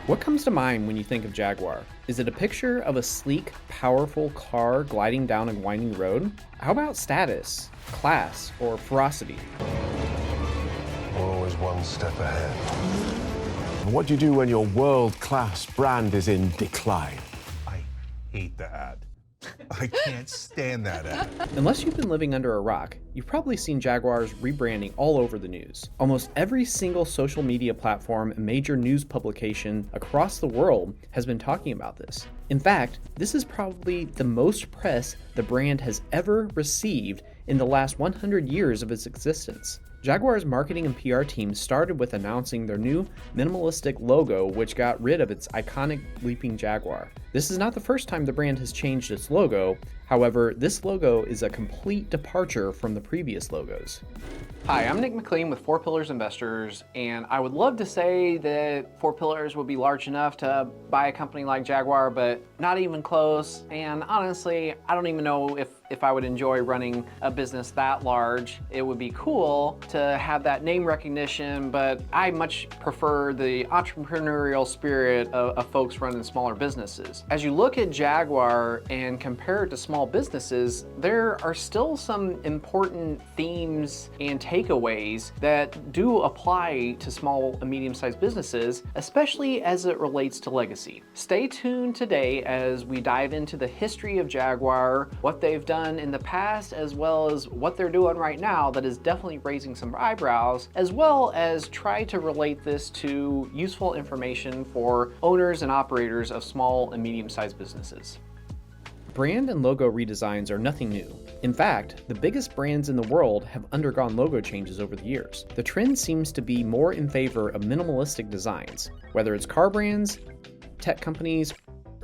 What comes to mind when you think of Jaguar? Is it a picture of a sleek, powerful car gliding down a winding road? How about status, class, or ferocity? Always one step ahead. What do you do when your world-class brand is in decline? I hate the ad. I can't stand that ad. Unless you've been living under a rock, you've probably seen Jaguar's rebranding all over the news. Almost every single social media platform and major news publication across the world has been talking about this. In fact, this is probably the most press the brand has ever received in the last 100 years of its existence. Jaguar's marketing and PR team started with announcing their new minimalistic logo, which got rid of its iconic leaping jaguar. This is not the first time the brand has changed its logo. However, this logo is a complete departure from the previous logos. Hi, I'm Nick McLean with 4 Pillars Investors, and I would love to say that 4 Pillars would be large enough to buy a company like Jaguar, but not even close. And honestly, I don't even know if I would enjoy running a business that large. It would be cool to have that name recognition, but I much prefer the entrepreneurial spirit of folks running smaller businesses. As you look at Jaguar and compare it to small businesses, there are still some important themes and takeaways that do apply to small and medium-sized businesses, especially as it relates to legacy. Stay tuned today as we dive into the history of Jaguar, what they've done in the past, as well as what they're doing right now that is definitely raising some eyebrows, as well as try to relate this to useful information for owners and operators of small and medium-sized businesses. Brand and logo redesigns are nothing new. In fact, the biggest brands in the world have undergone logo changes over the years. The trend seems to be more in favor of minimalistic designs. Whether it's car brands, tech companies,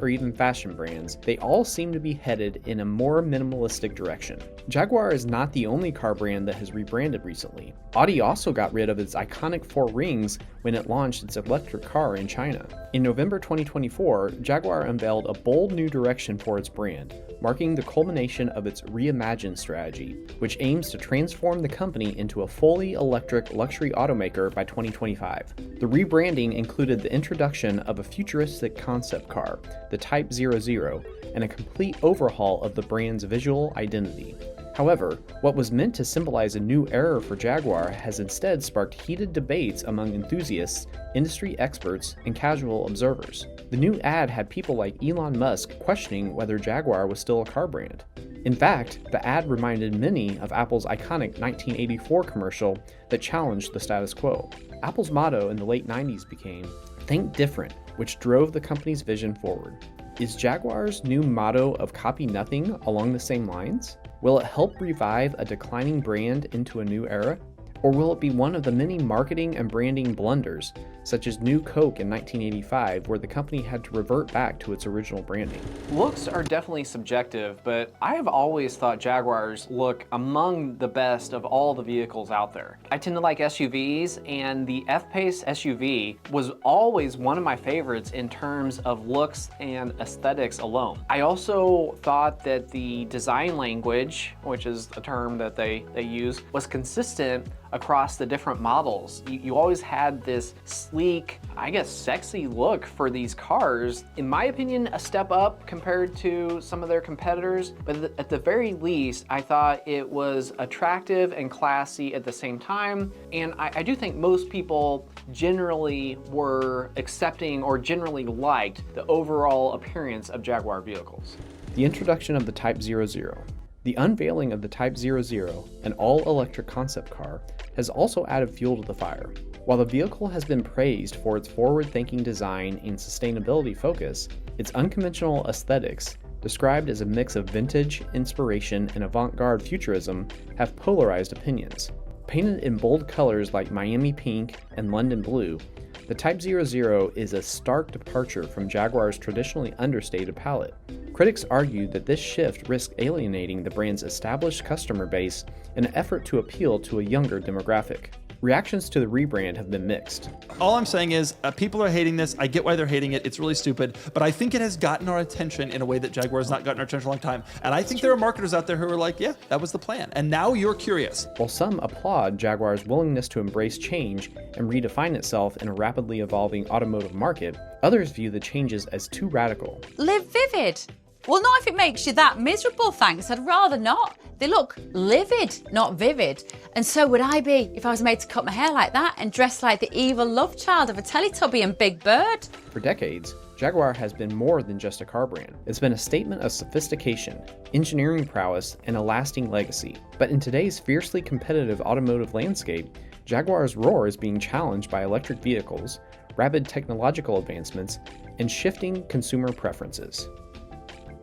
or even fashion brands, they all seem to be headed in a more minimalistic direction. Jaguar is not the only car brand that has rebranded recently. Audi also got rid of its iconic 4 rings when it launched its electric car in China. In November 2024, Jaguar unveiled a bold new direction for its brand, marking the culmination of its Reimagine strategy, which aims to transform the company into a fully electric luxury automaker by 2025. The rebranding included the introduction of a futuristic concept car, the Type 00, and a complete overhaul of the brand's visual identity. However, what was meant to symbolize a new era for Jaguar has instead sparked heated debates among enthusiasts, industry experts, and casual observers. The new ad had people like Elon Musk questioning whether Jaguar was still a car brand. In fact, the ad reminded many of Apple's iconic 1984 commercial that challenged the status quo. Apple's motto in the late 90s became, "Think different," which drove the company's vision forward. Is Jaguar's new motto of "copy nothing" along the same lines? Will it help revive a declining brand into a new era? Or will it be one of the many marketing and branding blunders, such as New Coke in 1985, where the company had to revert back to its original branding? Looks are definitely subjective, but I have always thought Jaguars look among the best of all the vehicles out there. I tend to like SUVs, and the F-Pace SUV was always one of my favorites in terms of looks and aesthetics alone. I also thought that the design language, which is a term that they use, was consistent across the different models. You always had this sleek, I guess sexy look for these cars. In my opinion, a step up compared to some of their competitors, but at the very least, I thought it was attractive and classy at the same time. And I do think most people generally were accepting or generally liked the overall appearance of Jaguar vehicles. The introduction of the Type 00. The unveiling of the Type 00, an all-electric concept car, has also added fuel to the fire. While the vehicle has been praised for its forward-thinking design and sustainability focus, its unconventional aesthetics, described as a mix of vintage, inspiration, and avant-garde futurism, have polarized opinions. Painted in bold colors like Miami pink and London blue, the Type 00 is a stark departure from Jaguar's traditionally understated palette. Critics argue that this shift risks alienating the brand's established customer base in an effort to appeal to a younger demographic. Reactions to the rebrand have been mixed. All I'm saying is people are hating this. I get why they're hating it. It's really stupid, but I think it has gotten our attention in a way that Jaguar has not gotten our attention in a long time. And I think there are marketers out there who are like, yeah, that was the plan. And now you're curious. While some applaud Jaguar's willingness to embrace change and redefine itself in a rapidly evolving automotive market, others view the changes as too radical. Live vivid. Well, not if it makes you that miserable, thanks. I'd rather not. They look livid, not vivid. And so would I be if I was made to cut my hair like that and dress like the evil love child of a Teletubby and Big Bird. For decades, Jaguar has been more than just a car brand. It's been a statement of sophistication, engineering prowess, and a lasting legacy. But in today's fiercely competitive automotive landscape, Jaguar's roar is being challenged by electric vehicles, rapid technological advancements, and shifting consumer preferences.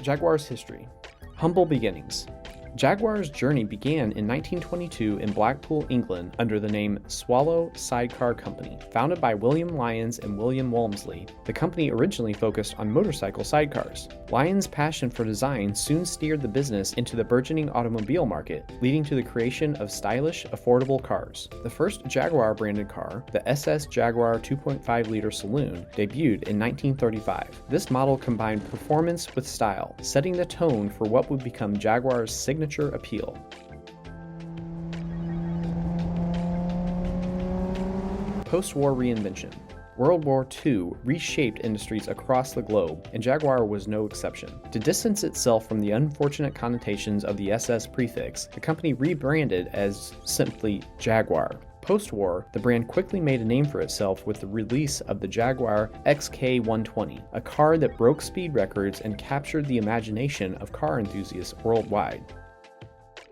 Jaguar's history. Humble beginnings. Jaguar's journey began in 1922 in Blackpool, England, under the name Swallow Sidecar Company. Founded by William Lyons and William Walmsley, the company originally focused on motorcycle sidecars. Lyons' passion for design soon steered the business into the burgeoning automobile market, leading to the creation of stylish, affordable cars. The first Jaguar-branded car, the SS Jaguar 2.5-liter Saloon, debuted in 1935. This model combined performance with style, setting the tone for what would become Jaguar's signature appeal. Post-war reinvention. World War II reshaped industries across the globe, and Jaguar was no exception. To distance itself from the unfortunate connotations of the SS prefix, the company rebranded as simply Jaguar. Post-war, the brand quickly made a name for itself with the release of the Jaguar XK120, a car that broke speed records and captured the imagination of car enthusiasts worldwide.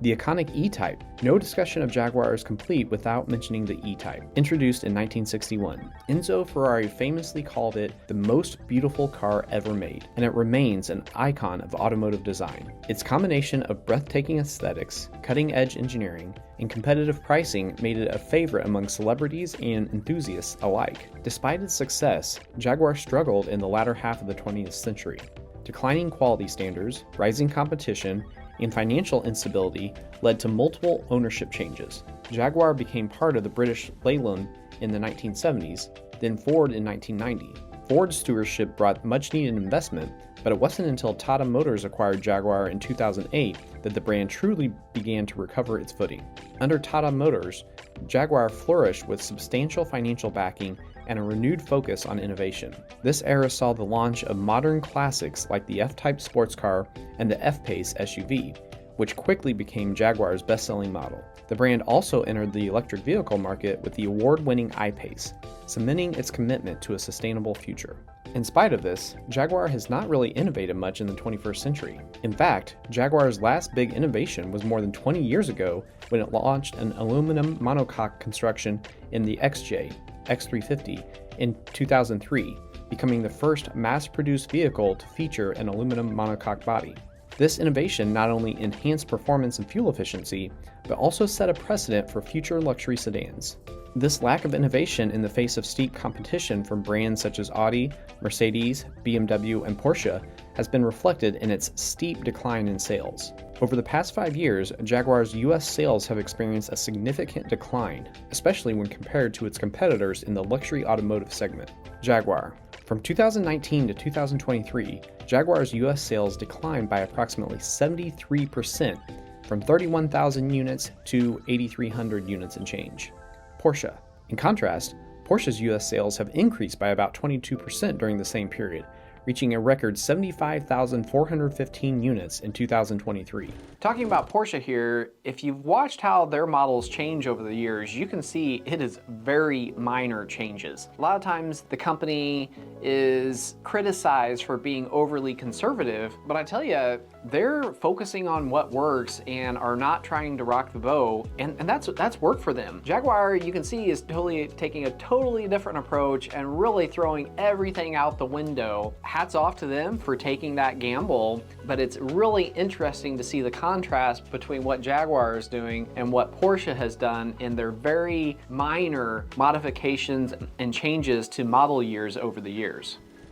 The iconic E-Type. No discussion of Jaguar is complete without mentioning the E-Type. Introduced in 1961, Enzo Ferrari famously called it the most beautiful car ever made, and it remains an icon of automotive design. Its combination of breathtaking aesthetics, cutting-edge engineering, and competitive pricing made it a favorite among celebrities and enthusiasts alike. Despite its success, Jaguar struggled in the latter half of the 20th century. Declining quality standards, rising competition, and financial instability led to multiple ownership changes. Jaguar became part of the British Leyland in the 1970s, then Ford in 1990. Ford's stewardship brought much-needed investment, but it wasn't until Tata Motors acquired Jaguar in 2008 that the brand truly began to recover its footing. Under Tata Motors, Jaguar flourished with substantial financial backing and a renewed focus on innovation. This era saw the launch of modern classics like the F-Type sports car and the F-Pace SUV, which quickly became Jaguar's best-selling model. The brand also entered the electric vehicle market with the award-winning I-Pace, cementing its commitment to a sustainable future. In spite of this, Jaguar has not really innovated much in the 21st century. In fact, Jaguar's last big innovation was more than 20 years ago when it launched an aluminum monocoque construction in the XJ, X350 in 2003, becoming the first mass-produced vehicle to feature an aluminum monocoque body. This innovation not only enhanced performance and fuel efficiency, but also set a precedent for future luxury sedans. This lack of innovation in the face of steep competition from brands such as Audi, Mercedes, BMW, and Porsche has been reflected in its steep decline in sales. Over the past 5 years, Jaguar's US sales have experienced a significant decline, especially when compared to its competitors in the luxury automotive segment. Jaguar. From 2019 to 2023, Jaguar's US sales declined by approximately 73%, from 31,000 units to 8,300 units and change. Porsche. In contrast, Porsche's US sales have increased by about 22% during the same period, reaching a record 75,415 units in 2023. Talking about Porsche here, if you've watched how their models change over the years, you can see it is very minor changes. A lot of times the company is criticized for being overly conservative, but I tell you, they're focusing on what works and are not trying to rock the boat, and that's worked for them. Jaguar, you can see, is totally taking a totally different approach and really throwing everything out the window. Hats off to them for taking that gamble, but it's really interesting to see the contrast between what Jaguar is doing and what Porsche has done in their very minor modifications and changes to model years over the years.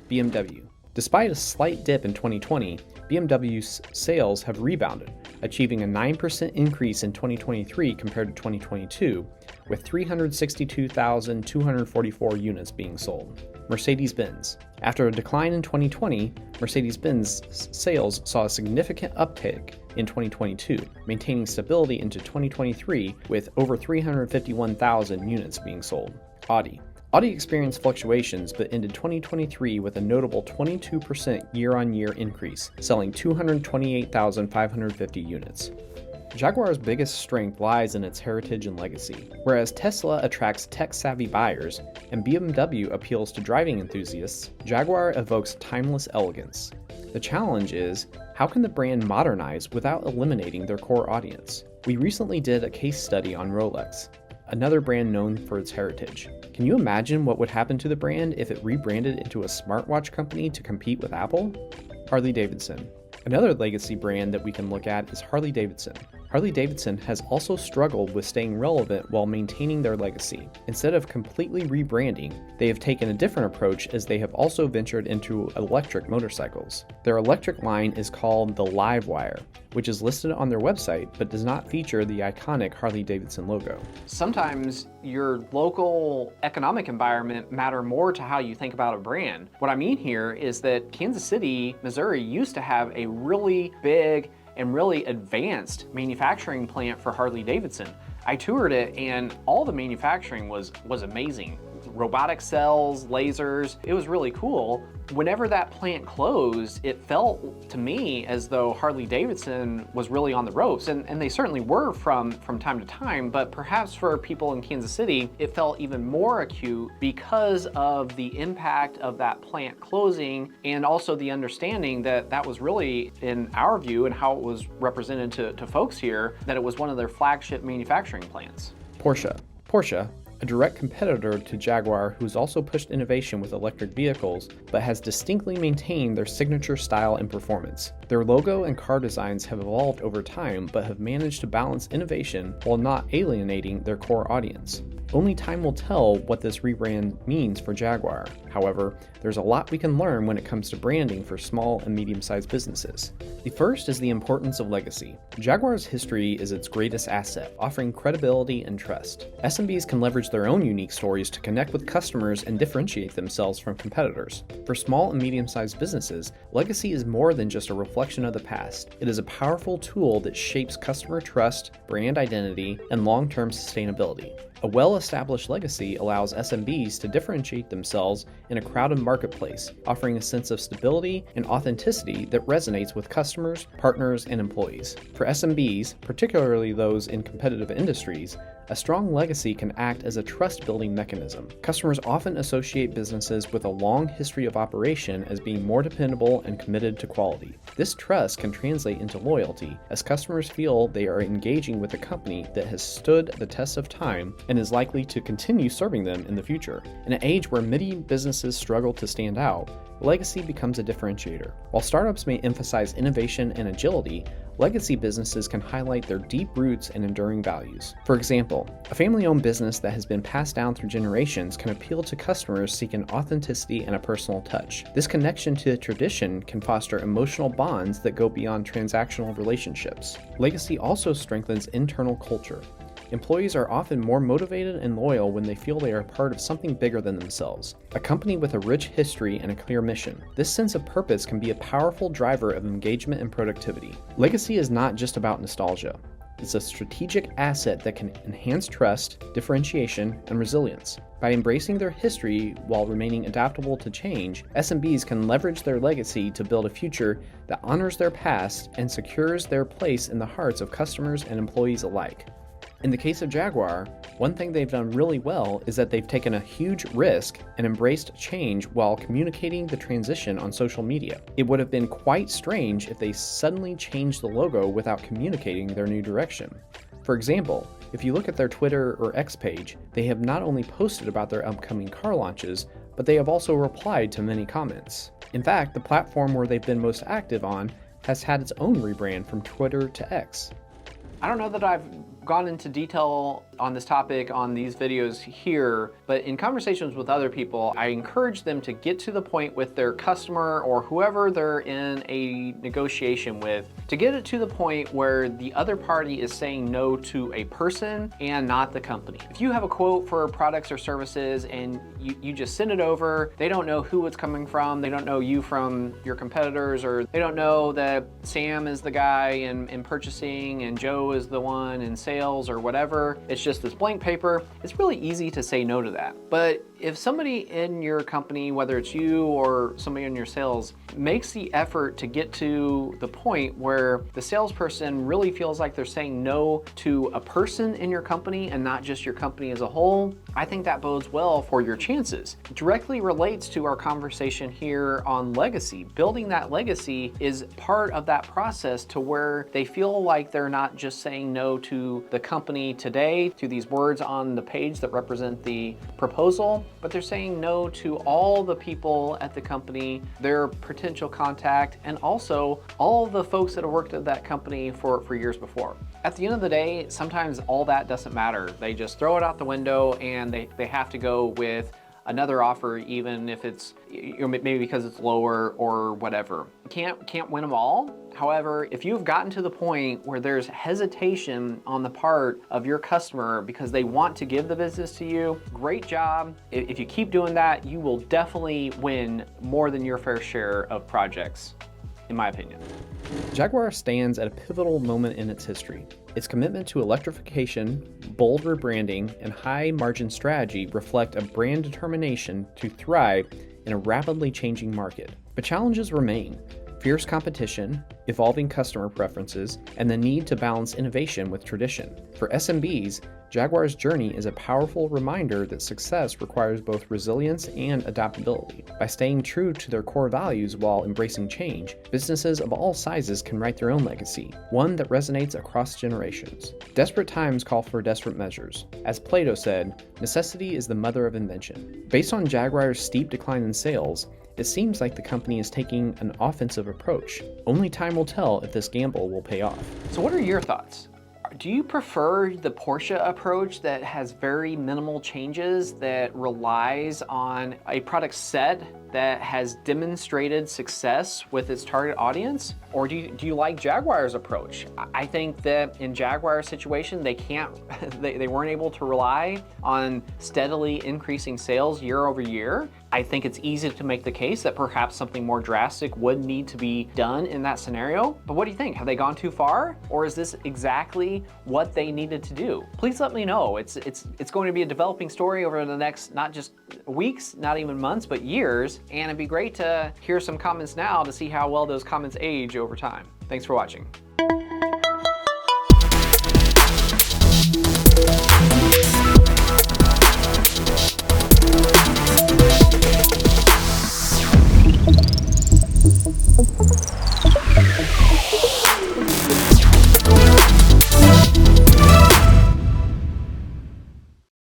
BMW. Despite a slight dip in 2020, BMW's sales have rebounded, achieving a 9% increase in 2023 compared to 2022, with 362,244 units being sold. Mercedes-Benz. After a decline in 2020, Mercedes-Benz sales saw a significant uptick in 2022, maintaining stability into 2023 with over 351,000 units being sold. Audi. Audi experienced fluctuations but ended 2023 with a notable 22% year-on-year increase, selling 228,550 units. Jaguar's biggest strength lies in its heritage and legacy. Whereas Tesla attracts tech-savvy buyers and BMW appeals to driving enthusiasts, Jaguar evokes timeless elegance. The challenge is, how can the brand modernize without eliminating their core audience? We recently did a case study on Rolex, another brand known for its heritage. Can you imagine what would happen to the brand if it rebranded into a smartwatch company to compete with Apple? Harley-Davidson. Another legacy brand that we can look at is Harley-Davidson. Harley-Davidson has also struggled with staying relevant while maintaining their legacy. Instead of completely rebranding, they have taken a different approach as they have also ventured into electric motorcycles. Their electric line is called the Livewire, which is listed on their website but does not feature the iconic Harley-Davidson logo. Sometimes your local economic environment matter more to how you think about a brand. What I mean here is that Kansas City, Missouri used to have a really big and really advanced manufacturing plant for Harley-Davidson. I toured it and all the manufacturing was amazing. Robotic cells, lasers, it was really cool. Whenever that plant closed, it felt to me as though Harley-Davidson was really on the ropes, and they certainly were from time to time, but perhaps for people in Kansas City, it felt even more acute because of the impact of that plant closing and also the understanding that that was really, in our view and how it was represented to folks here, that it was one of their flagship manufacturing plants. Porsche, a direct competitor to Jaguar who's also pushed innovation with electric vehicles, but has distinctly maintained their signature style and performance. Their logo and car designs have evolved over time, but have managed to balance innovation while not alienating their core audience. Only time will tell what this rebrand means for Jaguar. However, there's a lot we can learn when it comes to branding for small and medium-sized businesses. The first is the importance of legacy. Jaguar's history is its greatest asset, offering credibility and trust. SMBs can leverage their own unique stories to connect with customers and differentiate themselves from competitors. For small and medium-sized businesses, legacy is more than just a reflection of the past. It is a powerful tool that shapes customer trust, brand identity, and long-term sustainability. A well-established legacy allows SMBs to differentiate themselves in a crowded marketplace, offering a sense of stability and authenticity that resonates with customers, partners, and employees. For SMBs, particularly those in competitive industries, a strong legacy can act as a trust-building mechanism. Customers often associate businesses with a long history of operation as being more dependable and committed to quality. This trust can translate into loyalty, as customers feel they are engaging with a company that has stood the test of time and is likely to continue serving them in the future. In an age where many businesses struggle to stand out, legacy becomes a differentiator. While startups may emphasize innovation and agility, legacy businesses can highlight their deep roots and enduring values. For example, a family-owned business that has been passed down through generations can appeal to customers seeking authenticity and a personal touch. This connection to tradition can foster emotional bonds that go beyond transactional relationships. Legacy also strengthens internal culture. Employees are often more motivated and loyal when they feel they are part of something bigger than themselves, a company with a rich history and a clear mission. This sense of purpose can be a powerful driver of engagement and productivity. Legacy is not just about nostalgia. It's a strategic asset that can enhance trust, differentiation, and resilience. By embracing their history while remaining adaptable to change, SMBs can leverage their legacy to build a future that honors their past and secures their place in the hearts of customers and employees alike. In the case of Jaguar, one thing they've done really well is that they've taken a huge risk and embraced change while communicating the transition on social media. It would have been quite strange if they suddenly changed the logo without communicating their new direction. For example, if you look at their Twitter or X page, they have not only posted about their upcoming car launches, but they have also replied to many comments. In fact, the platform where they've been most active on has had its own rebrand from Twitter to X. I don't know that I've gone into detail on this topic on these videos here, but in conversations with other people, I encourage them to get to the point with their customer or whoever they're in a negotiation with, to get it to the point where the other party is saying no to a person and not the company. If you have a quote for products or services and you just send it over, they don't know who it's coming from, they don't know you from your competitors, or they don't know that Sam is the guy in purchasing and Joe is the one in sales or whatever. It's just this blank paper. It's really easy to say no to that. But if somebody in your company, whether it's you or somebody in your sales, makes the effort to get to the point where the salesperson really feels like they're saying no to a person in your company and not just your company as a whole, I think that bodes well for your chances. It directly relates to our conversation here on legacy. Building that legacy is part of that process to where they feel like they're not just saying no to the company today, to these words on the page that represent the proposal, but they're saying no to all the people at the company, their potential contact, and also all the folks that have worked at that company for years before. At the end of the day, sometimes all that doesn't matter. They just throw it out the window and they have to go with another offer, even if it's, you know, maybe because it's lower or whatever. Can't win them all. However, if you've gotten to the point where there's hesitation on the part of your customer because they want to give the business to you, great job. If you keep doing that, you will definitely win more than your fair share of projects, in my opinion. Jaguar stands at a pivotal moment in its history. Its commitment to electrification, bold rebranding, and high-margin strategy reflect a brand determination to thrive in a rapidly changing market. But challenges remain: fierce competition, evolving customer preferences, and the need to balance innovation with tradition. For SMBs, Jaguar's journey is a powerful reminder that success requires both resilience and adaptability. By staying true to their core values while embracing change, businesses of all sizes can write their own legacy, one that resonates across generations. Desperate times call for desperate measures. As Plato said, necessity is the mother of invention. Based on Jaguar's steep decline in sales, it seems like the company is taking an offensive approach. Only time will tell if this gamble will pay off. So what are your thoughts? Do you prefer the Porsche approach that has very minimal changes, that relies on a product set that has demonstrated success with its target audience? Or do you like Jaguar's approach? I think that in Jaguar's situation, they weren't able to rely on steadily increasing sales year over year. I think it's easy to make the case that perhaps something more drastic would need to be done in that scenario. But what do you think? Have they gone too far? Or is this exactly what they needed to do? Please let me know. It's going to be a developing story over the next, not just weeks, not even months, but years. And it'd be great to hear some comments now to see how well those comments age over time. Thanks for watching.